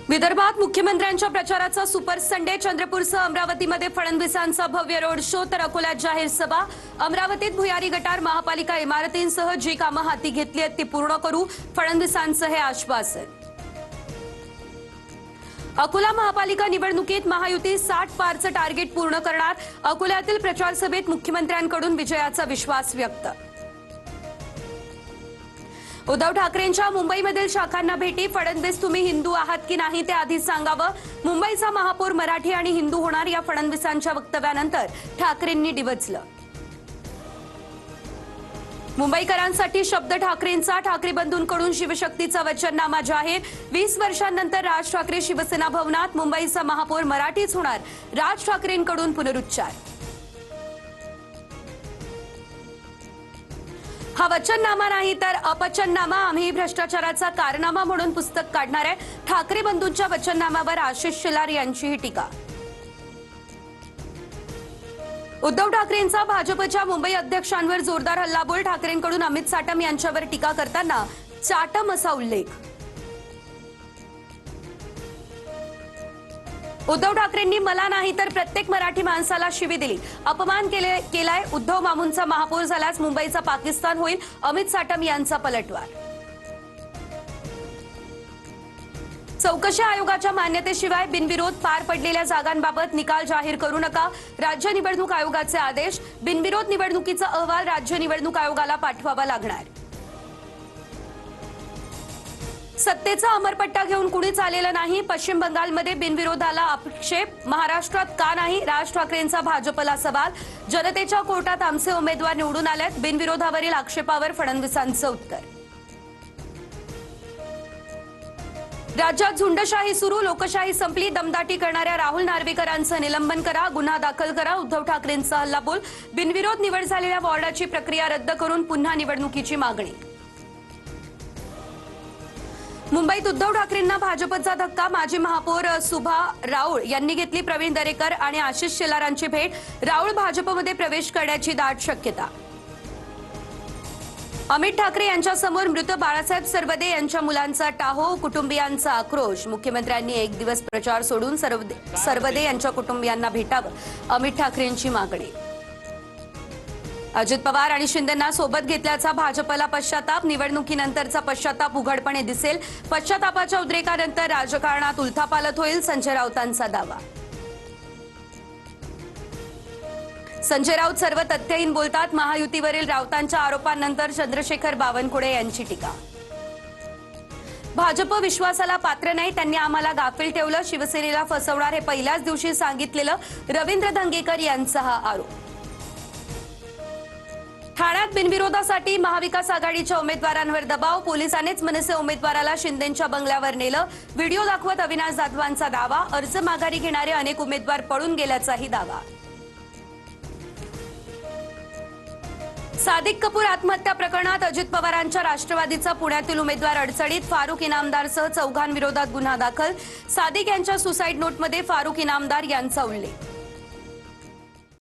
विदर्भात मुख्यमंत्र्यांच्या प्रचाराचा सुपर संडे। चंद्रपूरसह अमरावतीमध्ये फडणवीसांचा भव्य रोड शो तर अकोल्यात जाहीर सभा। अमरावतीत भुयारी गटार महापालिका इमारतींसह जी कामं हाती घेतली आहेत ती पूर्ण करू, फडणवीसांचं हे आश्वासन। अकोला महापालिका निवडणुकीत महायुती 60 पारचं टार्गेट पूर्ण करणार। अकोल्यातील प्रचार सभेत मुख्यमंत्र्यांकडून विजयाचा विश्वास व्यक्त। उद्धव ठाकरेंच्या मुंबईमधील शाखांना भेटी। फडणवीस तुम्ही हिंदू आहात की नाही ते आधी सांगावं। मुंबईचा महापौर मराठी आणि हिंदू होणार या फडणवीसांच्या वक्तव्यानंतर ठाकरेंनी डिवचलं। मुंबईकरांसाठी शब्द ठाकरेंचा। ठाकरे बंधूंकडून शिवशक्तीचा वचननामा जाहीर। 20 वर्षांनंतर राज ठाकरे शिवसेना भवनात। मुंबईचा महापौर मराठीच होणार, राज ठाकरेंकडून पुनरुच्चार। हा वचननामा नाही तर अपचननामा, आम्ही भ्रष्टाचाराचा कारनामा म्हणून पुस्तक काढणार आहे। ठाकरे बंधूंच्या वचननाम्यावर आशिष शेलार यांचीही टीका। उद्धव ठाकरेंचा भाजपच्या मुंबई अध्यक्षांवर जोरदार हल्लाबोल। ठाकरेंकडून अमित साटम यांच्यावर टीका करताना चाटम असा उल्लेख। उद्धव ठाकरेंनी मला नाही तर प्रत्येक मराठी माणसाला शिवी दिली, अपमान केलाय। उद्धव मामूंचा महापौर झाल्यास मुंबईचा पाकिस्तान होईल, अमित साटम यांचा पलटवार। चौकशी आयोगाच्या मान्यतेशिवाय बिनविरोध पार पडलेल्या जागांबाबत निकाल जाहीर करू नका, राज्य निवडणूक आयोगाचे आदेश। बिनविरोध निवडणुकीचा अहवाल राज्य निवडणूक आयोगाला पाठवावा लागणार। सत्तेचा अमरपट्टा घेऊन कुणीच आलेलं नाही। पश्चिम बंगालमध्ये बिनविरोधाला आक्षेप, महाराष्ट्रात का नाही? राज ठाकरेंचा भाजपला सवाल। जनतेच्या कोर्टात आमचे उमेदवार निवडून आलेत, बिनविरोधावरील आक्षेपावर फडणवीसांचं उत्तर। राज्यात झुंडशाही सुरू, लोकशाही संपली। दमदाटी करणाऱ्या राहुल नार्वेकरांचं निलंबन करा, गुन्हा दाखल करा। उद्धव ठाकरेंचा हल्लाबोल। बिनविरोध निवड झालेल्या वॉर्डाची प्रक्रिया रद्द करून पुन्हा निवडणुकीची मागणी। मुंबईत उद्धव ठाकरेंना भाजपचा धक्का। माजी महापौर सुभा राऊळ यांनी घेतली प्रवीण दरेकर आणि आशिष शेलारांची भेट। राऊळ भाजपमध्ये प्रवेश करण्याची दाट शक्यता। अमित ठाकरे यांच्यासमोर मृत बाळासाहेब सरवदे यांच्या मुलांचा टाहो, कुटुंबियांचा आक्रोश। मुख्यमंत्र्यांनी एक दिवस प्रचार सोडून सरवदे यांच्या कुटुंबियांना भेटावं, अमित ठाकरेंची मागणी। अजित पवार आणि शिंदेंना सोबत घेतल्याचा भाजपला पश्चाताप। निवडणुकीनंतरचा पश्चाताप उघडपणे दिसेल। पश्चातापाच्या उद्रेकानंतर राजकारणात उलथापालथ होईल, संजय राऊतांचा दावा। संजय राऊत सर्व तथ्यहीन बोलतात। महायुतीवरील राऊतांच्या आरोपांनंतर चंद्रशेखर बावनकुळे यांची टीका। भाजप विश्वासाला पात्र नाही, त्यांनी आम्हाला गाफील ठेवलं, शिवसेनेला फसवणार हे पहिल्याच दिवशी सांगितलेलं, रवींद्र धंगेकर यांचा हा आरोप। ठाण्यात बिनविरोधासाठी महाविकास आघाडीच्या उमेदवारांवर दबाव। पोलिसांनीच मनसे उमेदवाराला शिंदेंच्या बंगल्यावर नेलं। व्हिडिओ दाखवत अविनाश जाधवांचा दावा। अर्ज माघारी घेणारे अनेक उमेदवार पळून गेल्याचाही दावा। सादिक कपूर आत्महत्या प्रकरणात अजित पवारांच्या राष्ट्रवादीचा पुण्यातील उमेदवार अडचणीत। फारुख इनामदारसह 4 विरोधात गुन्हा दाखल। सादिक यांच्या सुसाईड नोटमध्ये फारुख इनामदार यांचा उल्लेख।